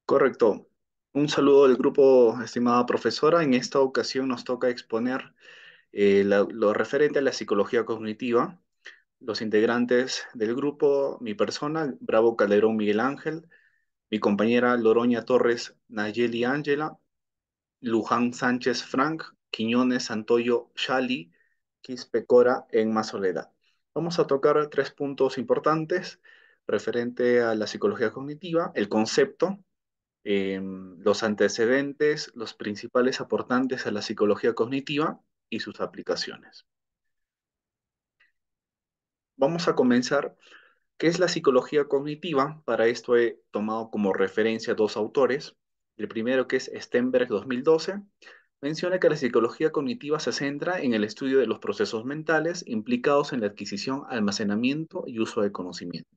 Correcto. Un saludo del grupo, estimada profesora. En esta ocasión nos toca exponer lo referente a la psicología cognitiva. Los integrantes del grupo, mi persona, Bravo Calderón Miguel Ángel, mi compañera Loroña Torres Nayeli Ángela, Luján Sánchez Frank, Quiñones Santoyo Shali, Quispe Cora Enma Soledad. Vamos a tocar tres puntos importantes referente a la psicología cognitiva, el concepto, los antecedentes, los principales aportantes a la psicología cognitiva y sus aplicaciones. Vamos a comenzar. ¿Qué es la psicología cognitiva? Para esto he tomado como referencia dos autores. El primero, que es Stenberg 2012, menciona que la psicología cognitiva se centra en el estudio de los procesos mentales implicados en la adquisición, almacenamiento y uso de conocimiento.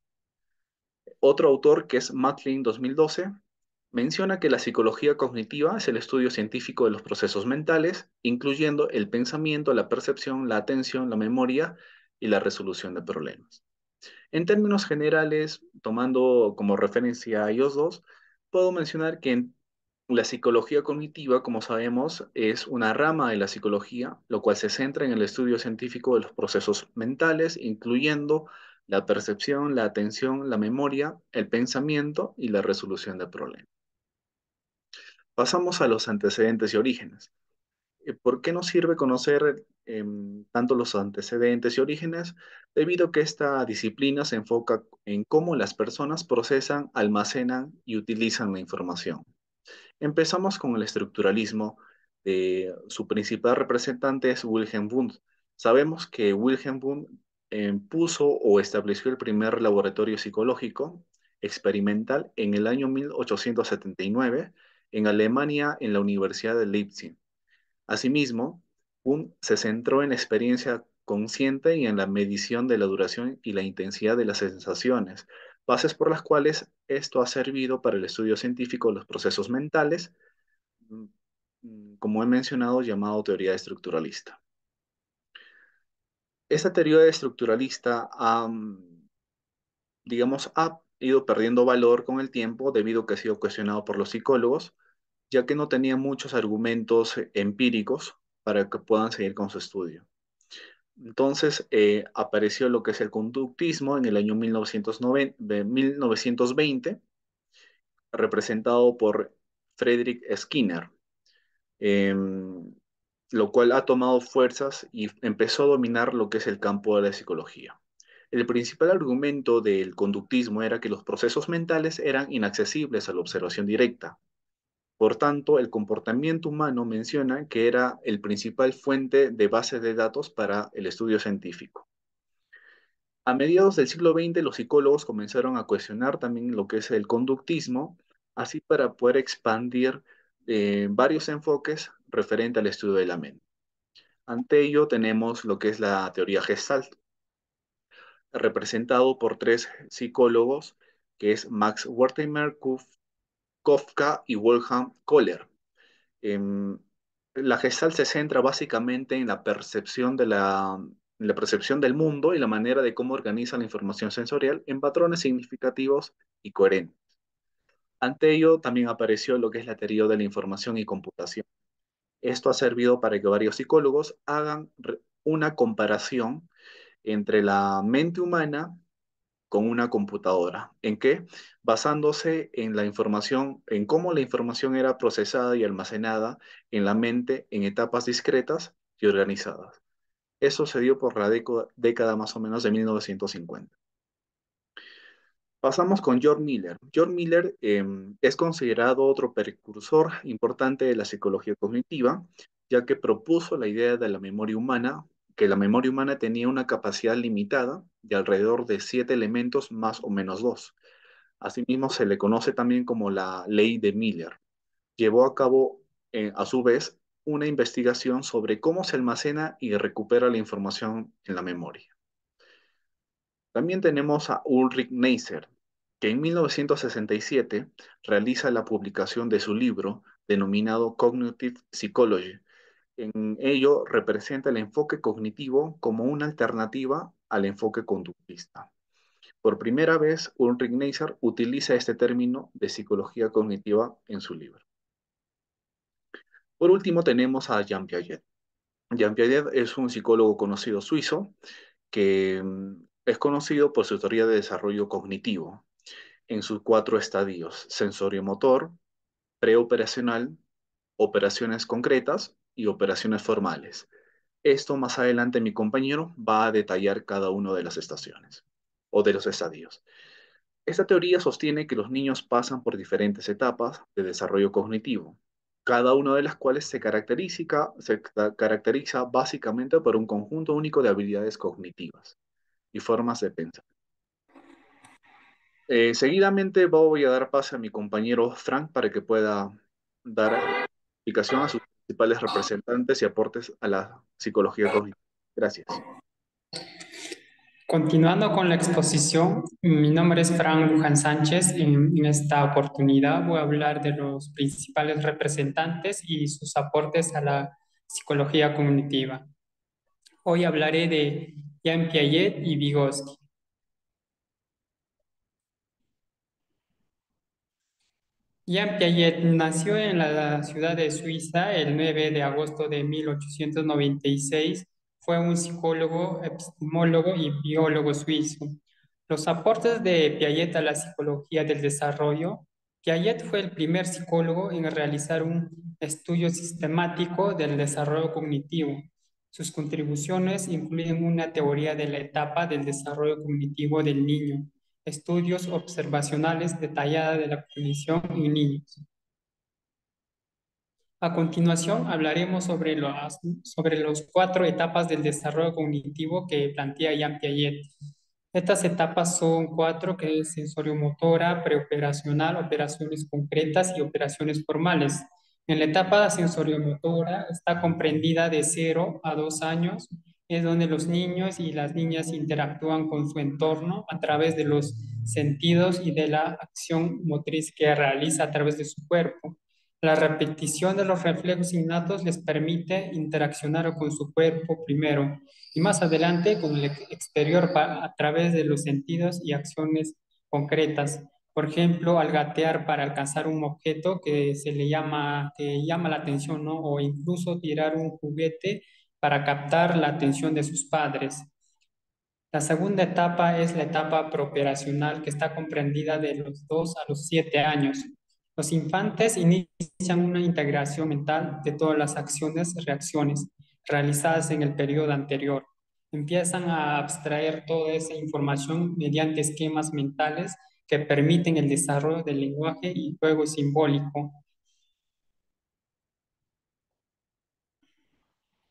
Otro autor, que es Matlin 2012, menciona que la psicología cognitiva es el estudio científico de los procesos mentales, incluyendo el pensamiento, la percepción, la atención, la memoria y la resolución de problemas. En términos generales, tomando como referencia a ellos dos, puedo mencionar que la psicología cognitiva, como sabemos, es una rama de la psicología, lo cual se centra en el estudio científico de los procesos mentales, incluyendo la percepción, la atención, la memoria, el pensamiento y la resolución de problemas. Pasamos a los antecedentes y orígenes. ¿Por qué nos sirve conocer tanto los antecedentes y orígenes? Debido a que esta disciplina se enfoca en cómo las personas procesan, almacenan y utilizan la información. Empezamos con el estructuralismo. Su principal representante es Wilhelm Wundt. Sabemos que Wilhelm Wundt puso o estableció el primer laboratorio psicológico experimental en el año 1879 en Alemania, en la Universidad de Leipzig. Asimismo, Kuhn se centró en la experiencia consciente y en la medición de la duración y la intensidad de las sensaciones, bases por las cuales esto ha servido para el estudio científico de los procesos mentales, mm, como he mencionado, llamado teoría estructuralista. Esta teoría estructuralista digamos, ha ido perdiendo valor con el tiempo debido a que ha sido cuestionado por los psicólogos, ya que no tenía muchos argumentos empíricos para que puedan seguir con su estudio. Entonces apareció lo que es el conductismo en el año 1920, representado por Friedrich Skinner, eh, lo cual ha tomado fuerzas y empezó a dominar lo que es el campo de la psicología. El principal argumento del conductismo era que los procesos mentales eran inaccesibles a la observación directa. Por tanto, el comportamiento humano menciona que era el principal fuente de bases de datos para el estudio científico. A mediados del siglo XX, los psicólogos comenzaron a cuestionar también lo que es el conductismo, así para poder expandir varios enfoques referente al estudio de la mente. Ante ello tenemos lo que es la teoría Gestalt, representado por tres psicólogos, que es Max Wertheimer, Kafka y Wolfgang Kohler. Em, la Gestalt se centra básicamente en la percepción del mundo y la manera de cómo organiza la información sensorial en patrones significativos y coherentes. Ante ello, también apareció lo que es la teoría de la información y computación. Esto ha servido para que varios psicólogos hagan una comparación entre la mente humana con una computadora. ¿En qué? Basándose en la información, en cómo la información era procesada y almacenada en la mente en etapas discretas y organizadas. Eso se dio por la década más o menos de 1950. Pasamos con George Miller. George Miller es considerado otro precursor importante de la psicología cognitiva, ya que propuso la idea de la memoria humana, que la memoria humana tenía una capacidad limitada de alrededor de 7 elementos más o menos dos. Asimismo, se le conoce también como la ley de Miller. Llevó a cabo, a su vez, una investigación sobre cómo se almacena y recupera la información en la memoria. También tenemos a Ulrich Neisser, que en 1967 realiza la publicación de su libro denominado Cognitive Psychology. En ello representa el enfoque cognitivo como una alternativa al enfoque conductista. Por primera vez, Ulrich Neisser utiliza este término de psicología cognitiva en su libro. Por último, tenemos a Jean Piaget. Jean Piaget es un psicólogo conocido suizo que es conocido por su teoría de desarrollo cognitivo en sus cuatro estadios: sensorio-motor, preoperacional, operaciones concretas y operaciones formales. Esto más adelante mi compañero va a detallar cada una de las estaciones o de los estadios. Esta teoría sostiene que los niños pasan por diferentes etapas de desarrollo cognitivo, cada una de las cuales se caracteriza básicamente por un conjunto único de habilidades cognitivas y formas de pensar. Seguidamente voy a dar paso a mi compañero Frank para que pueda dar explicación a sus principales representantes y aportes a la psicología cognitiva. Gracias. Continuando con la exposición, mi nombre es Fran Luján Sánchez. En esta oportunidad voy a hablar de los principales representantes y sus aportes a la psicología cognitiva. Hoy hablaré de Jean Piaget y Vygotsky. Jean Piaget nació en la ciudad de Suiza el 9 de agosto de 1896. Fue un psicólogo, epistemólogo y biólogo suizo. Los aportes de Piaget a la psicología del desarrollo. Piaget fue el primer psicólogo en realizar un estudio sistemático del desarrollo cognitivo. Sus contribuciones incluyen una teoría de la etapa del desarrollo cognitivo del niño, estudios observacionales detallados de la cognición en niños. A continuación, hablaremos sobre los cuatro etapas del desarrollo cognitivo que plantea Jean Piaget. Estas etapas son cuatro, que es sensoriomotora, preoperacional, operaciones concretas y operaciones formales. En la etapa sensoriomotora está comprendida de 0 a 2 años, es donde los niños y las niñas interactúan con su entorno a través de los sentidos y de la acción motriz que realiza a través de su cuerpo. La repetición de los reflejos innatos les permite interaccionar con su cuerpo primero y más adelante con el exterior a través de los sentidos y acciones concretas. Por ejemplo, al gatear para alcanzar un objeto que que llama la atención, ¿no? O incluso tirar un juguete para captar la atención de sus padres. La segunda etapa es la etapa preoperacional, que está comprendida de los 2 a los 7 años. Los infantes inician una integración mental de todas las acciones, reacciones realizadas en el periodo anterior. Empiezan a abstraer toda esa información mediante esquemas mentales que permiten el desarrollo del lenguaje y juego simbólico.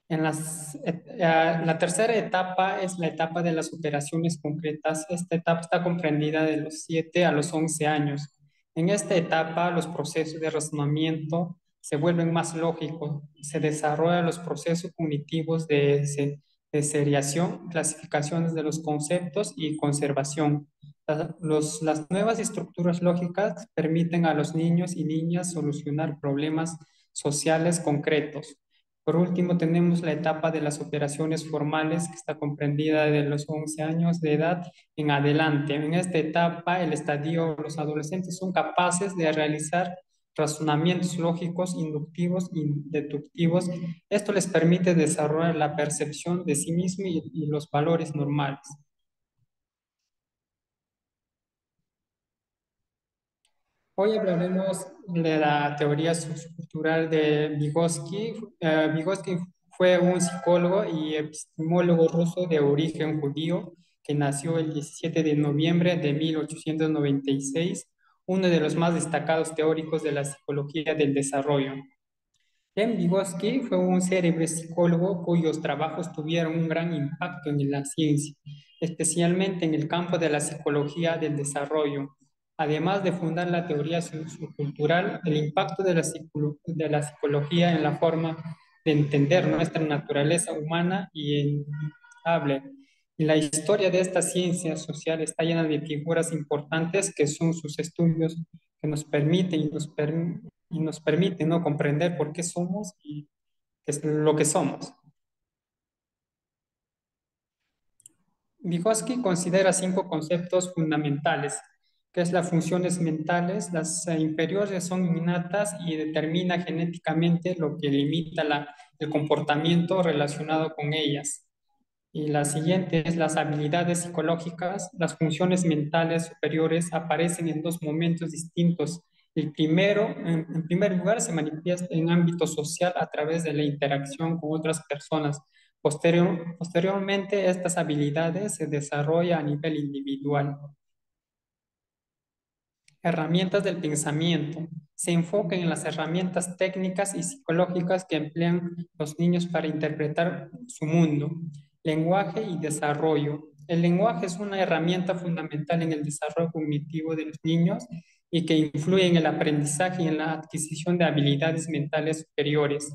La tercera etapa es la etapa de las operaciones concretas. Esta etapa está comprendida de los 7 a los 11 años. En esta etapa, los procesos de razonamiento se vuelven más lógicos. Se desarrollan los procesos cognitivos de seriación, clasificaciones de los conceptos y conservación. Las nuevas estructuras lógicas permiten a los niños y niñas solucionar problemas sociales concretos. Por último, tenemos la etapa de las operaciones formales, que está comprendida de los 11 años de edad en adelante. En esta etapa, el estadio, los adolescentes son capaces de realizar razonamientos lógicos, inductivos y deductivos. Esto les permite desarrollar la percepción de sí mismo y los valores normales. Hoy hablaremos de la teoría sociocultural de Vygotsky. Vygotsky fue un psicólogo y epistemólogo ruso de origen judío que nació el 17 de noviembre de 1896, uno de los más destacados teóricos de la psicología del desarrollo. Ken Vygotsky fue un célebre psicólogo cuyos trabajos tuvieron un gran impacto en la ciencia, especialmente en el campo de la psicología del desarrollo. Además de fundar la teoría sociocultural, el impacto de de la psicología en la forma de entender nuestra naturaleza humana y innegable. Y la historia de esta ciencia social está llena de figuras importantes que son sus estudios que nos permiten y nos permite, ¿no?, comprender por qué somos y qué es lo que somos. Vygotsky considera cinco conceptos fundamentales, que es las funciones mentales, las inferiores son innatas y determina genéticamente lo que limita el comportamiento relacionado con ellas. Y la siguiente es las habilidades psicológicas. Las funciones mentales superiores aparecen en dos momentos distintos. El primero, en primer lugar, se manifiesta en ámbito social a través de la interacción con otras personas. Posteriormente, estas habilidades se desarrollan a nivel individual. Herramientas del pensamiento. Se enfoca en las herramientas técnicas y psicológicas que emplean los niños para interpretar su mundo. Lenguaje y desarrollo. El lenguaje es una herramienta fundamental en el desarrollo cognitivo de los niños y que influye en el aprendizaje y en la adquisición de habilidades mentales superiores.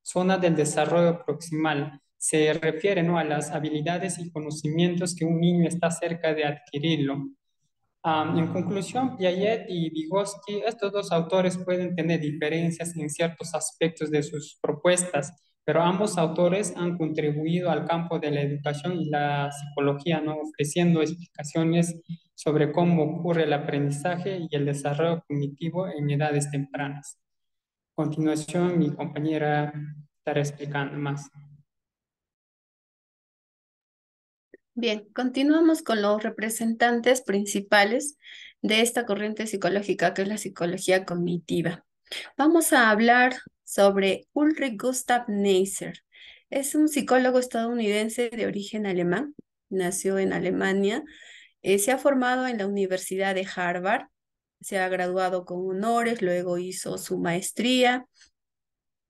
Zona del desarrollo proximal. Se refiere, ¿no?, a las habilidades y conocimientos que un niño está cerca de adquirirlo. En conclusión, Piaget y Vygotsky, estos dos autores pueden tener diferencias en ciertos aspectos de sus propuestas, pero ambos autores han contribuido al campo de la educación y la psicología, ¿no?, ofreciendo explicaciones sobre cómo ocurre el aprendizaje y el desarrollo cognitivo en edades tempranas. A continuación, mi compañera estará explicando más. Bien, continuamos con los representantes principales de esta corriente psicológica, que es la psicología cognitiva. Vamos a hablar sobre Ulrich Gustav Neisser. Es un psicólogo estadounidense de origen alemán, nació en Alemania, se ha formado en la Universidad de Harvard, se ha graduado con honores, luego hizo su maestría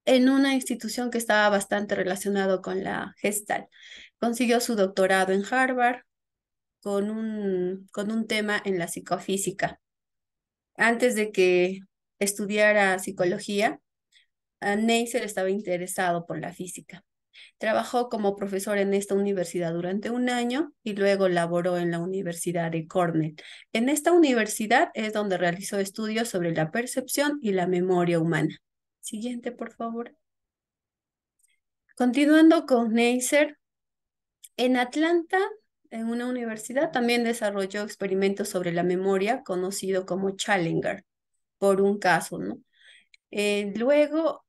en una institución que estaba bastante relacionado con la Gestalt. Consiguió su doctorado en Harvard con un tema en la psicofísica. Antes de que estudiara psicología, Neisser estaba interesado por la física. Trabajó como profesor en esta universidad durante un año y luego laboró en la Universidad de Cornell. En esta universidad es donde realizó estudios sobre la percepción y la memoria humana. Siguiente, por favor. Continuando con Neisser, en Atlanta, en una universidad, también desarrolló experimentos sobre la memoria, conocido como Challenger, por un caso, ¿no? Luego,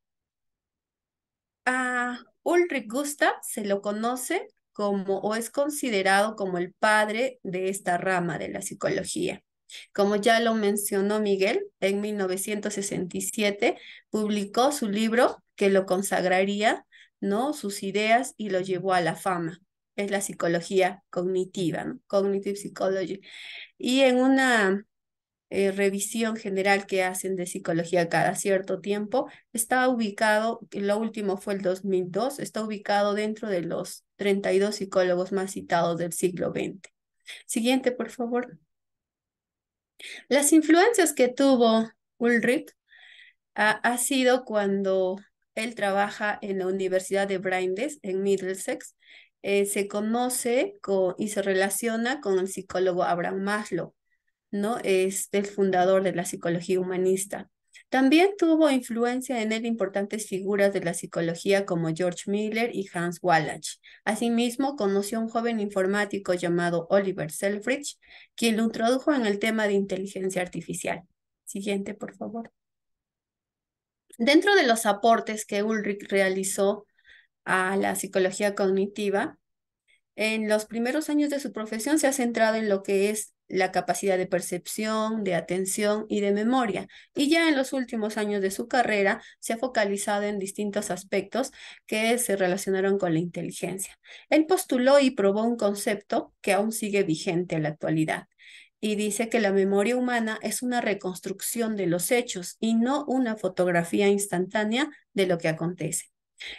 a Ulrich Gustav se lo conoce como, o es considerado como el padre de esta rama de la psicología. Como ya lo mencionó Miguel, en 1967 publicó su libro que lo consagraría, ¿no?, sus ideas y lo llevó a la fama. Es la psicología cognitiva, ¿no? Cognitive Psychology. Y en una revisión general que hacen de psicología cada cierto tiempo, está ubicado, lo último fue el 2002, está ubicado dentro de los 32 psicólogos más citados del siglo XX. Siguiente, por favor. Las influencias que tuvo Ulrich ha sido cuando él trabaja en la Universidad de Brandeis, en Middlesex, se conoce y se relaciona con el psicólogo Abraham Maslow, ¿no? Es el fundador de la psicología humanista. También tuvo influencia en él importantes figuras de la psicología como George Miller y Hans Wallach. Asimismo, conoció a un joven informático llamado Oliver Selfridge, quien lo introdujo en el tema de inteligencia artificial. Siguiente, por favor. Dentro de los aportes que Ulrich realizó a la psicología cognitiva, en los primeros años de su profesión se ha centrado en lo que es la capacidad de percepción, de atención y de memoria. Y ya en los últimos años de su carrera se ha focalizado en distintos aspectos que se relacionaron con la inteligencia. Él postuló y probó un concepto que aún sigue vigente en la actualidad. Y dice que la memoria humana es una reconstrucción de los hechos y no una fotografía instantánea de lo que acontece.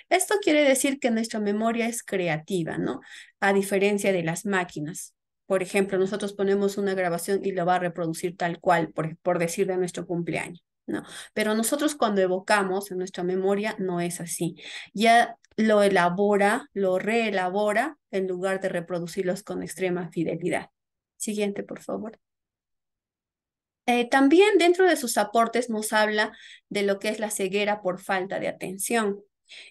Esto quiere decir que nuestra memoria es creativa, ¿no? A diferencia de las máquinas. Por ejemplo, nosotros ponemos una grabación y lo va a reproducir tal cual, por decir de nuestro cumpleaños, ¿no? Pero nosotros cuando evocamos en nuestra memoria no es así. Ya lo elabora, lo reelabora en lugar de reproducirlos con extrema fidelidad. Siguiente, por favor. También dentro de sus aportes nos habla de lo que es la ceguera por falta de atención.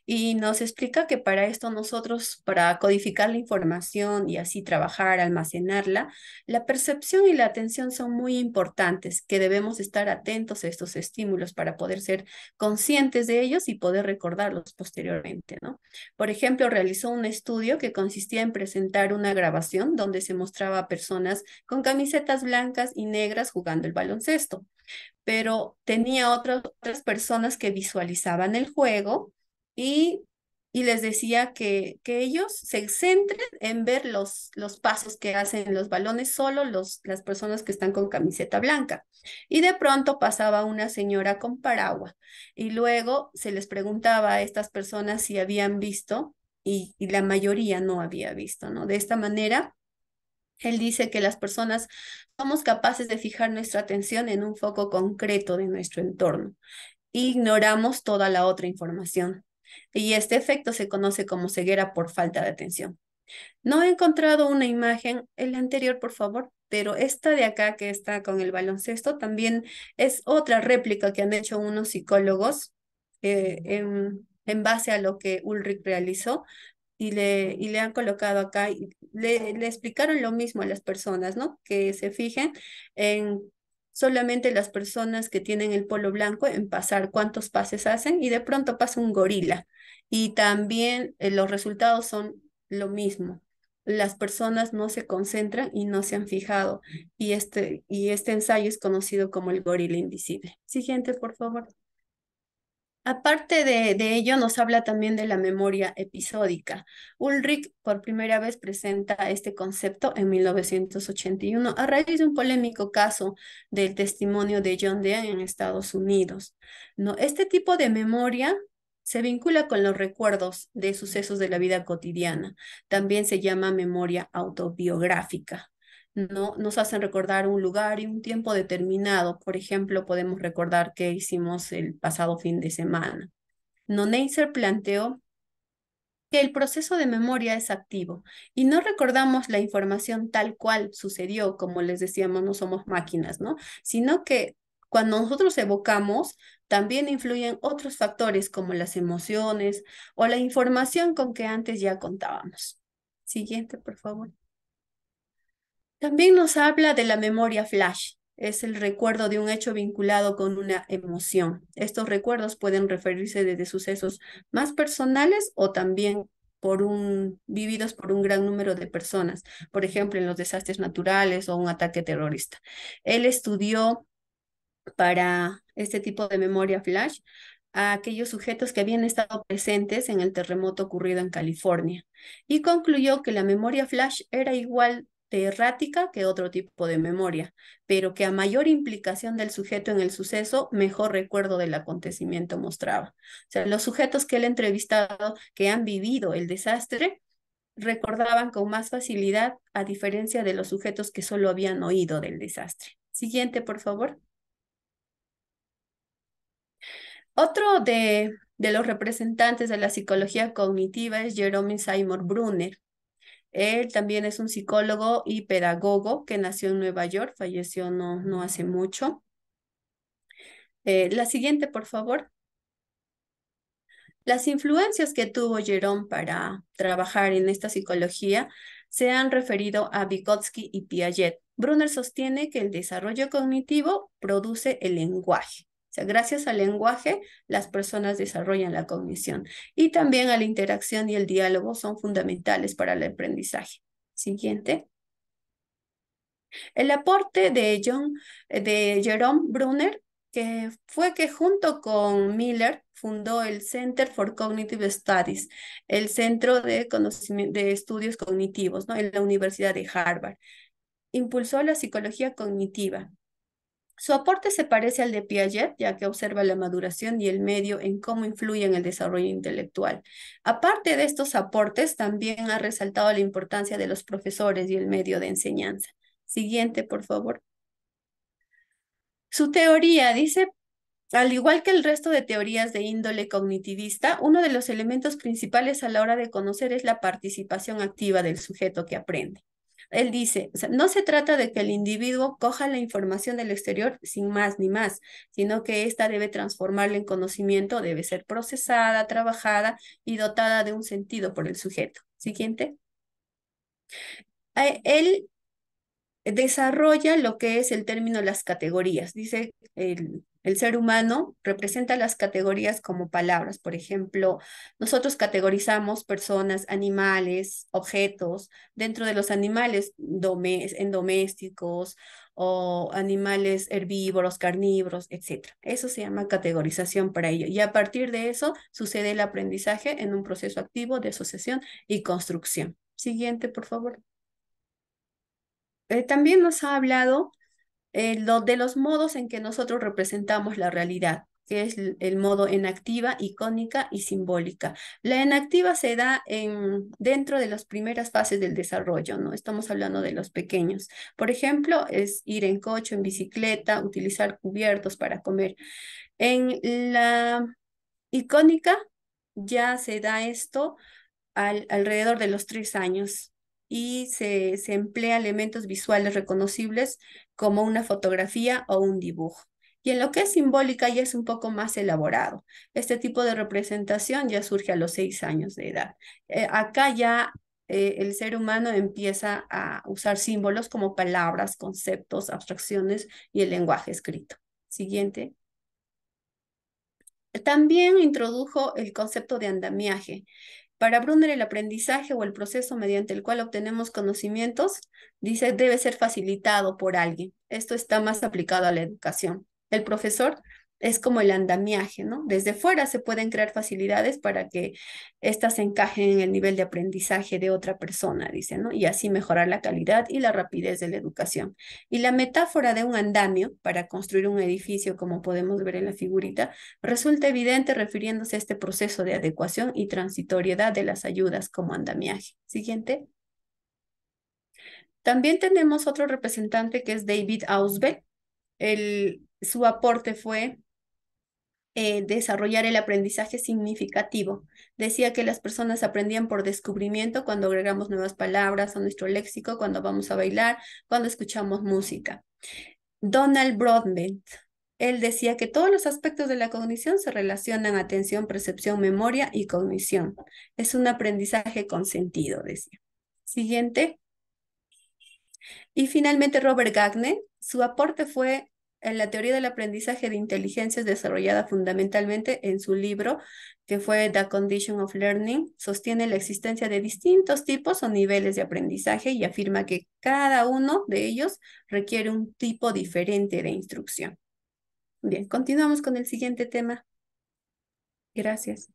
Y nos explica que para esto nosotros, para codificar la información y así trabajar, almacenarla, la percepción y la atención son muy importantes, que debemos estar atentos a estos estímulos para poder ser conscientes de ellos y poder recordarlos posteriormente, ¿no? Por ejemplo, realizó un estudio que consistía en presentar una grabación donde se mostraba a personas con camisetas blancas y negras jugando el baloncesto, pero tenía otras personas que visualizaban el juego y, y les decía que ellos se centren en ver los pasos que hacen los balones, solo las personas que están con camiseta blanca. Y de pronto pasaba una señora con paraguas y luego se les preguntaba a estas personas si habían visto y la mayoría no había visto, ¿no? De esta manera él dice que las personas somos capaces de fijar nuestra atención en un foco concreto de nuestro entorno. Ignoramos toda la otra información. Y este efecto se conoce como ceguera por falta de atención. No he encontrado una imagen, el anterior, por favor, pero esta de acá que está con el baloncesto también es otra réplica que han hecho unos psicólogos en base a lo que Ulrich realizó y le han colocado acá y le explicaron lo mismo a las personas, ¿no? Que se fijen en solamente las personas que tienen el polo blanco en pasar cuántos pases hacen y de pronto pasa un gorila. Y también los resultados son lo mismo. Las personas no se concentran y no se han fijado. Y este ensayo es conocido como el gorila invisible. Siguiente, por favor. Aparte de ello, nos habla también de la memoria episódica. Ulrich por primera vez presenta este concepto en 1981 a raíz de un polémico caso del testimonio de John Dean en Estados Unidos. ¿No? Este tipo de memoria se vincula con los recuerdos de sucesos de la vida cotidiana. También se llama memoria autobiográfica. ¿No? Nos hacen recordar un lugar y un tiempo determinado. Por ejemplo, podemos recordar qué hicimos el pasado fin de semana. No, Neisser planteó que el proceso de memoria es activo y no recordamos la información tal cual sucedió, como les decíamos, no somos máquinas, ¿no? Sino que cuando nosotros evocamos, también influyen otros factores como las emociones o la información con que antes ya contábamos. Siguiente, por favor. También nos habla de la memoria flash. Es el recuerdo de un hecho vinculado con una emoción. Estos recuerdos pueden referirse desde sucesos más personales o también vividos por un gran número de personas, por ejemplo, en los desastres naturales o un ataque terrorista. Él estudió para este tipo de memoria flash a aquellos sujetos que habían estado presentes en el terremoto ocurrido en California y concluyó que la memoria flash era igual de errática que otro tipo de memoria, pero que a mayor implicación del sujeto en el suceso, mejor recuerdo del acontecimiento mostraba. O sea, los sujetos que él ha entrevistado que han vivido el desastre recordaban con más facilidad a diferencia de los sujetos que solo habían oído del desastre. Siguiente, por favor. Otro de los representantes de la psicología cognitiva es Jerome Seymour Brunner. Él también es un psicólogo y pedagogo que nació en Nueva York, falleció no hace mucho. La siguiente, por favor. Las influencias que tuvo Jerome para trabajar en esta psicología se han referido a Vygotsky y Piaget. Brunner sostiene que el desarrollo cognitivo produce el lenguaje. O sea, gracias al lenguaje, las personas desarrollan la cognición. Y también a la interacción y el diálogo son fundamentales para el aprendizaje. Siguiente. El aporte de Jerome Brunner, que fue que junto con Miller fundó el Center for Cognitive Studies, el Centro de Estudios Cognitivos, ¿no? En la Universidad de Harvard. Impulsó la psicología cognitiva. Su aporte se parece al de Piaget, ya que observa la maduración y el medio en cómo influye en el desarrollo intelectual. Aparte de estos aportes, también ha resaltado la importancia de los profesores y el medio de enseñanza. Siguiente, por favor. Su teoría dice, al igual que el resto de teorías de índole cognitivista, uno de los elementos principales a la hora de conocer es la participación activa del sujeto que aprende. Él dice, o sea, no se trata de que el individuo coja la información del exterior sin más ni más, sino que ésta debe transformarla en conocimiento, debe ser procesada, trabajada y dotada de un sentido por el sujeto. Siguiente. Él desarrolla lo que es el término las categorías. Dice, el ser humano representa las categorías como palabras. Por ejemplo, nosotros categorizamos personas, animales, objetos. Dentro de los animales en domésticos o animales herbívoros, carnívoros, etc. Eso se llama categorización para ello. Y a partir de eso sucede el aprendizaje en un proceso activo de asociación y construcción. Siguiente, por favor. También nos ha hablado de los modos en que nosotros representamos la realidad, que es el modo enactiva, icónica y simbólica. La enactiva se da dentro de las primeras fases del desarrollo, ¿no? Estamos hablando de los pequeños. Por ejemplo, es ir en coche, en bicicleta, utilizar cubiertos para comer. En la icónica ya se da esto alrededor de los 3 años y se emplea elementos visuales reconocibles como una fotografía o un dibujo. Y en lo que es simbólica ya es un poco más elaborado. Este tipo de representación ya surge a los 6 años de edad. Acá ya el ser humano empieza a usar símbolos como palabras, conceptos, abstracciones y el lenguaje escrito. Siguiente. También introdujo el concepto de andamiaje. Para Brunner, el aprendizaje o el proceso mediante el cual obtenemos conocimientos, dice, debe ser facilitado por alguien. Esto está más aplicado a la educación. El profesor es como el andamiaje, ¿no? Desde fuera se pueden crear facilidades para que éstas encajen en el nivel de aprendizaje de otra persona, dice, ¿no? Y así mejorar la calidad y la rapidez de la educación. Y la metáfora de un andamio para construir un edificio, como podemos ver en la figurita, resulta evidente refiriéndose a este proceso de adecuación y transitoriedad de las ayudas como andamiaje. Siguiente. También tenemos otro representante que es David Ausubel. Su aporte fue desarrollar el aprendizaje significativo. Decía que las personas aprendían por descubrimiento cuando agregamos nuevas palabras a nuestro léxico, cuando vamos a bailar, cuando escuchamos música. Donald Broadbent, él decía que todos los aspectos de la cognición se relacionan a atención, percepción, memoria y cognición. Es un aprendizaje con sentido, decía. Siguiente. Y finalmente Robert Gagné, su aporte fue en la teoría del aprendizaje de inteligencias desarrollada fundamentalmente en su libro, que fue The Condition of Learning, sostiene la existencia de distintos tipos o niveles de aprendizaje y afirma que cada uno de ellos requiere un tipo diferente de instrucción. Bien, continuamos con el siguiente tema. Gracias.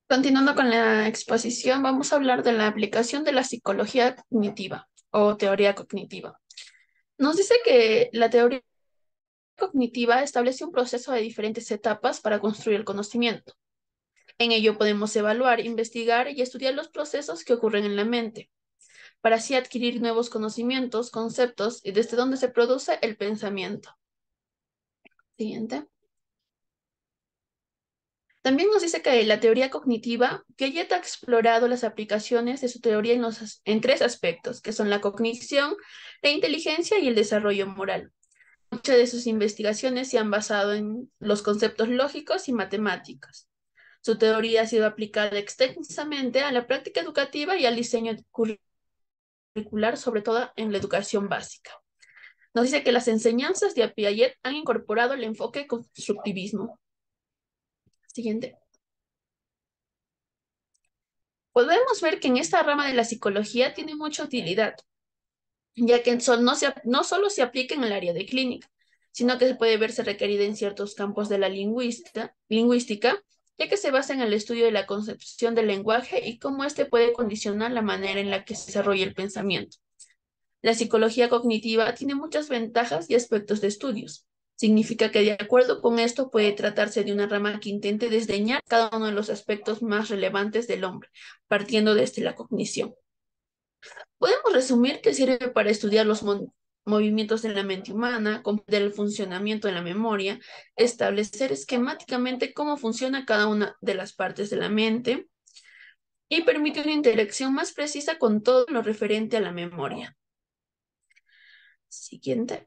Continuando con la exposición, vamos a hablar de la aplicación de la psicología cognitiva o teoría cognitiva. Nos dice que la teoría cognitiva establece un proceso de diferentes etapas para construir el conocimiento. En ello podemos evaluar, investigar y estudiar los procesos que ocurren en la mente, para así adquirir nuevos conocimientos, conceptos y desde donde se produce el pensamiento. Siguiente. También nos dice que la teoría cognitiva, Piaget ha explorado las aplicaciones de su teoría en 3 aspectos, que son la cognición, la inteligencia y el desarrollo moral. Muchas de sus investigaciones se han basado en los conceptos lógicos y matemáticos. Su teoría ha sido aplicada extensamente a la práctica educativa y al diseño curricular, sobre todo en la educación básica. Nos dice que las enseñanzas de Piaget han incorporado el enfoque constructivismo. Siguiente. Podemos ver que en esta rama de la psicología tiene mucha utilidad, ya que no solo se aplica en el área de clínica, sino que se puede verse requerida en ciertos campos de la lingüística, ya que se basa en el estudio de la concepción del lenguaje y cómo éste puede condicionar la manera en la que se desarrolla el pensamiento. La psicología cognitiva tiene muchas ventajas y aspectos de estudios. Significa que de acuerdo con esto puede tratarse de una rama que intente desdeñar cada uno de los aspectos más relevantes del hombre, partiendo desde la cognición. Podemos resumir que sirve para estudiar los movimientos de la mente humana, comprender el funcionamiento de la memoria, establecer esquemáticamente cómo funciona cada una de las partes de la mente, y permite una interacción más precisa con todo lo referente a la memoria. Siguiente.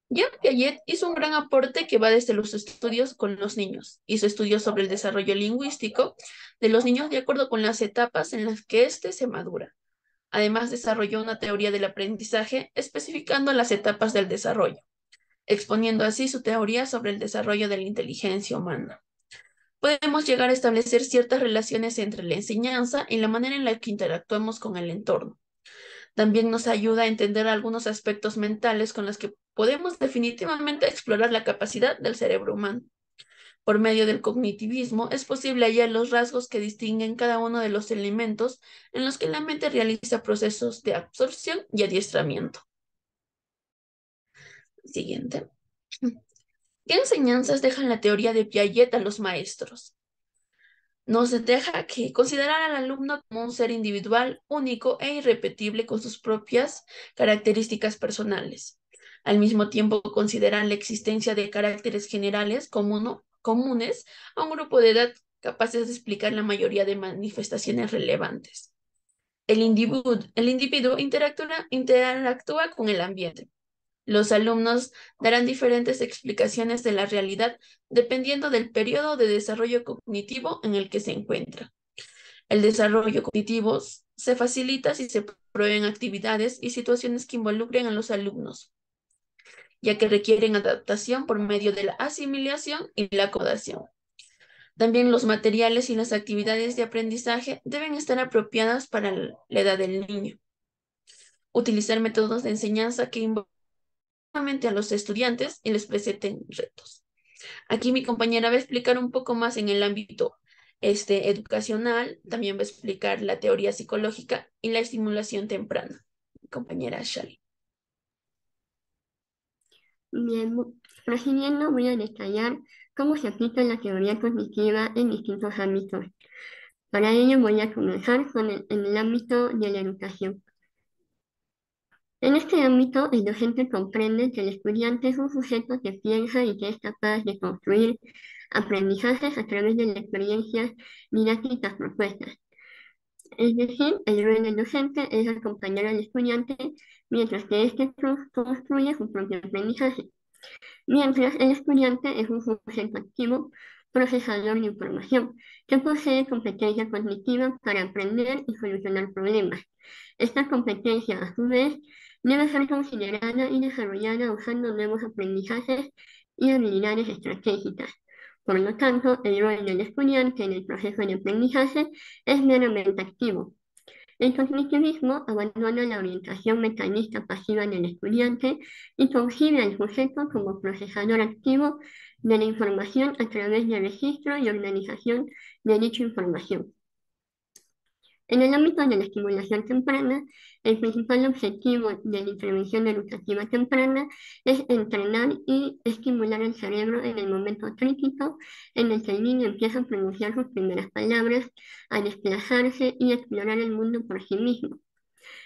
Jean Piaget hizo un gran aporte que va desde los estudios con los niños. Hizo estudios sobre el desarrollo lingüístico de los niños de acuerdo con las etapas en las que éste se madura. Además, desarrolló una teoría del aprendizaje especificando las etapas del desarrollo, exponiendo así su teoría sobre el desarrollo de la inteligencia humana. Podemos llegar a establecer ciertas relaciones entre la enseñanza y la manera en la que interactuamos con el entorno. También nos ayuda a entender algunos aspectos mentales con los que podemos definitivamente explorar la capacidad del cerebro humano. Por medio del cognitivismo es posible hallar los rasgos que distinguen cada uno de los elementos en los que la mente realiza procesos de absorción y adiestramiento. Siguiente. ¿Qué enseñanzas deja la teoría de Piaget a los maestros? Nos deja que considerar al alumno como un ser individual, único e irrepetible con sus propias características personales. Al mismo tiempo, considerar la existencia de caracteres generales comunes a un grupo de edad capaces de explicar la mayoría de manifestaciones relevantes. El individuo interactúa con el ambiente. Los alumnos darán diferentes explicaciones de la realidad dependiendo del periodo de desarrollo cognitivo en el que se encuentra. El desarrollo cognitivo se facilita si se prueben actividades y situaciones que involucren a los alumnos, ya que requieren adaptación por medio de la asimilación y la acomodación. También los materiales y las actividades de aprendizaje deben estar apropiadas para la edad del niño. Utilizar métodos de enseñanza que involucren a los estudiantes y les presenten retos. Aquí mi compañera va a explicar un poco más en el ámbito educacional, también va a explicar la teoría psicológica y la estimulación temprana. Mi compañera Shali. Bien, prosiguiendo voy a detallar cómo se aplica la teoría cognitiva en distintos ámbitos. Para ello voy a comenzar en el ámbito de la educación. En este ámbito, el docente comprende que el estudiante es un sujeto que piensa y que es capaz de construir aprendizajes a través de las experiencias didácticas propuestas. Es decir, el rol del docente es acompañar al estudiante mientras que éste construye su propio aprendizaje. Mientras el estudiante es un sujeto activo, procesador de información, que posee competencia cognitiva para aprender y solucionar problemas. Esta competencia, a su vez, debe ser considerada y desarrollada usando nuevos aprendizajes y habilidades estratégicas. Por lo tanto, el rol del estudiante en el proceso de aprendizaje es meramente activo. El cognitivismo abandona la orientación mecanista pasiva del estudiante y concibe al sujeto como procesador activo de la información a través del registro y organización de dicha información. En el ámbito de la estimulación temprana, el principal objetivo de la intervención educativa temprana es entrenar y estimular el cerebro en el momento crítico en el que el niño empieza a pronunciar sus primeras palabras, a desplazarse y a explorar el mundo por sí mismo.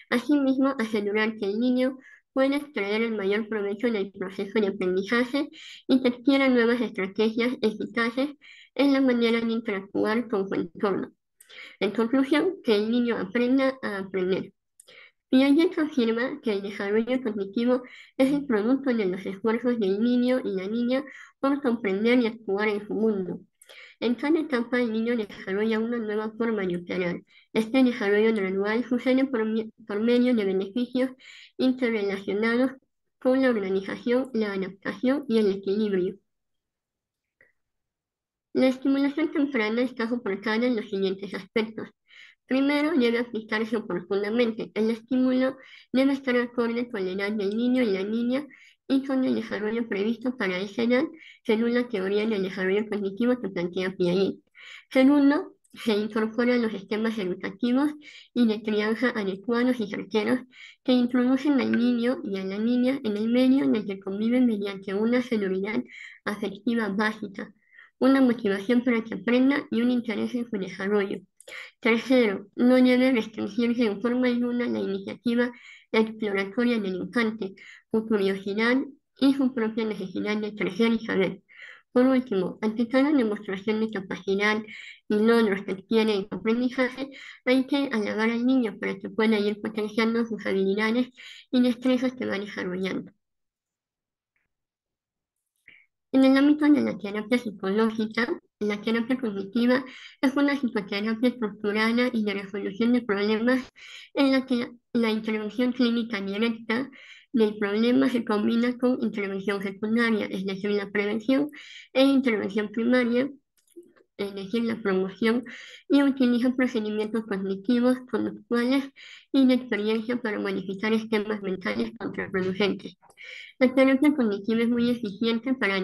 Asimismo, asegurar que el niño puede extraer el mayor provecho del proceso de aprendizaje y que adquiera nuevas estrategias eficaces en la manera de interactuar con su entorno. En conclusión, que el niño aprenda a aprender. Piaget afirma que el desarrollo cognitivo es el producto de los esfuerzos del niño y la niña por comprender y actuar en su mundo. En cada etapa el niño desarrolla una nueva forma de operar. Este desarrollo gradual sucede por medio de beneficios interrelacionados con la organización, la adaptación y el equilibrio. La estimulación temprana está soportada en los siguientes aspectos. Primero, debe aplicarse oportunamente. El estímulo debe estar acorde con la edad del niño y la niña y con el desarrollo previsto para esa edad, según la teoría del desarrollo cognitivo que plantea Piaget. Segundo, se incorporan los sistemas educativos y de crianza adecuados y certeros que introducen al niño y a la niña en el medio en el que conviven mediante una seguridad afectiva básica, una motivación para que aprenda y un interés en su desarrollo. Tercero, no debe restringirse en forma alguna la iniciativa exploratoria del infante, su curiosidad y su propia necesidad de crecer y saber. Por último, ante cada demostración de capacidad y logros que adquiere en su aprendizaje, hay que alabar al niño para que pueda ir potenciando sus habilidades y destrezas que va desarrollando. En el ámbito de la terapia psicológica, la terapia cognitiva es una psicoterapia estructurada y de resolución de problemas en la que la intervención clínica directa del problema se combina con intervención secundaria, es decir, la prevención, e intervención primaria, es decir, la promoción, y utiliza procedimientos cognitivos, conductuales y de experiencia para modificar esquemas mentales contraproducentes. La terapia cognitiva es muy eficiente para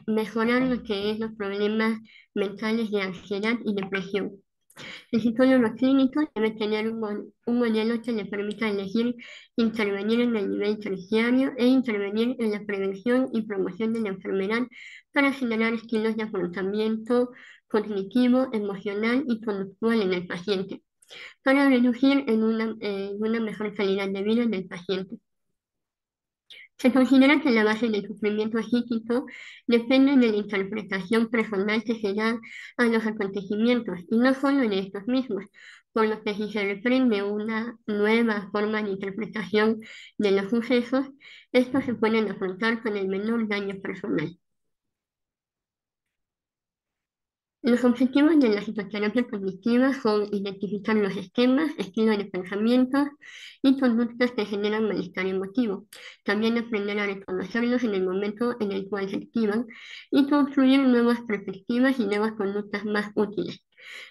mejorar lo que es los problemas mentales de ansiedad y depresión. El psicólogo clínico debe tener un modelo que le permita elegir intervenir en el nivel terciario e intervenir en la prevención y promoción de la enfermedad para generar estilos de afrontamiento cognitivo, emocional y conductual en el paciente, para reducir en una mejor calidad de vida del paciente. Se considera que la base del sufrimiento psíquico depende de la interpretación personal que se da a los acontecimientos y no solo de estos mismos, por lo que si se reprende una nueva forma de interpretación de los sucesos, estos se pueden afrontar con el menor daño personal. Los objetivos de la psicoterapia cognitiva son identificar los esquemas, estilos de pensamientos y conductas que generan malestar emotivo. También aprender a reconocerlos en el momento en el cual se activan y construir nuevas perspectivas y nuevas conductas más útiles.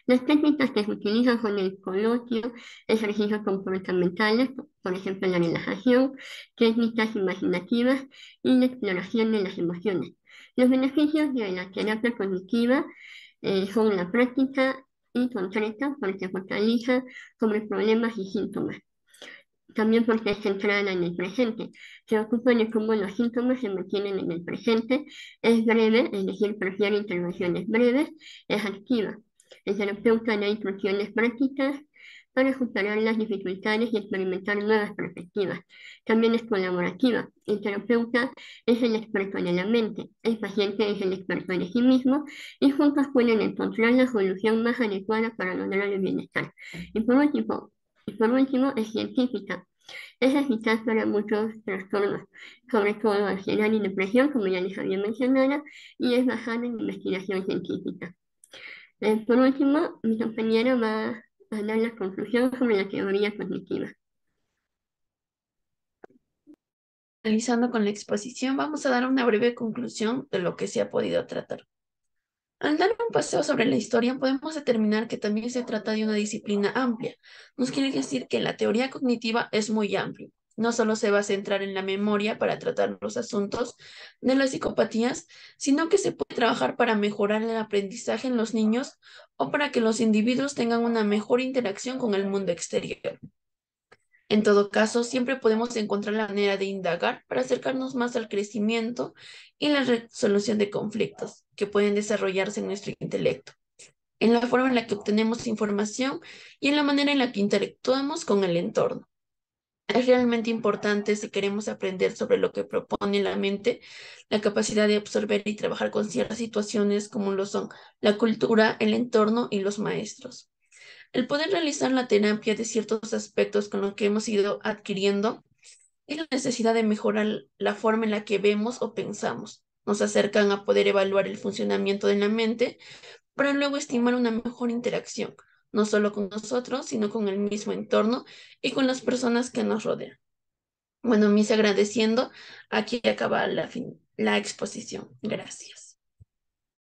Las técnicas que se utilizan son el coloquio, ejercicios comportamentales, por ejemplo la relajación, técnicas imaginativas y la exploración de las emociones. Los beneficios de la terapia cognitiva son la práctica y concreta porque focaliza sobre problemas y síntomas. También porque es centrada en el presente. Se ocupa de cómo los síntomas se mantienen en el presente. Es breve, es decir, prefiere intervenciones breves. Es activa. El terapeuta da instrucciones prácticas para superar las dificultades y experimentar nuevas perspectivas. También es colaborativa. El terapeuta es el experto de la mente, el paciente es el experto de sí mismo y juntos pueden encontrar la solución más adecuada para lograr el bienestar. Y por último, es científica. Es eficaz para muchos trastornos, sobre todo ansiedad y depresión, como ya les había mencionado, y es basada en investigación científica. Por último, mi compañera va a dar la conclusión sobre la teoría cognitiva. Finalizando con la exposición, vamos a dar una breve conclusión de lo que se ha podido tratar. Al dar un paseo sobre la historia, podemos determinar que también se trata de una disciplina amplia. Nos quiere decir que la teoría cognitiva es muy amplia. No solo se va a centrar en la memoria para tratar los asuntos de las psicopatías, sino que se puede trabajar para mejorar el aprendizaje en los niños o para que los individuos tengan una mejor interacción con el mundo exterior. En todo caso, siempre podemos encontrar la manera de indagar para acercarnos más al crecimiento y la resolución de conflictos que pueden desarrollarse en nuestro intelecto, en la forma en la que obtenemos información y en la manera en la que interactuamos con el entorno. Es realmente importante si queremos aprender sobre lo que propone la mente, la capacidad de absorber y trabajar con ciertas situaciones como lo son la cultura, el entorno y los maestros. El poder realizar la terapia de ciertos aspectos con lo que hemos ido adquiriendo y la necesidad de mejorar la forma en la que vemos o pensamos. Nos acercan a poder evaluar el funcionamiento de la mente para luego estimar una mejor interacción, no solo con nosotros, sino con el mismo entorno y con las personas que nos rodean. Bueno, mis agradeciendo, aquí acaba la exposición. Gracias.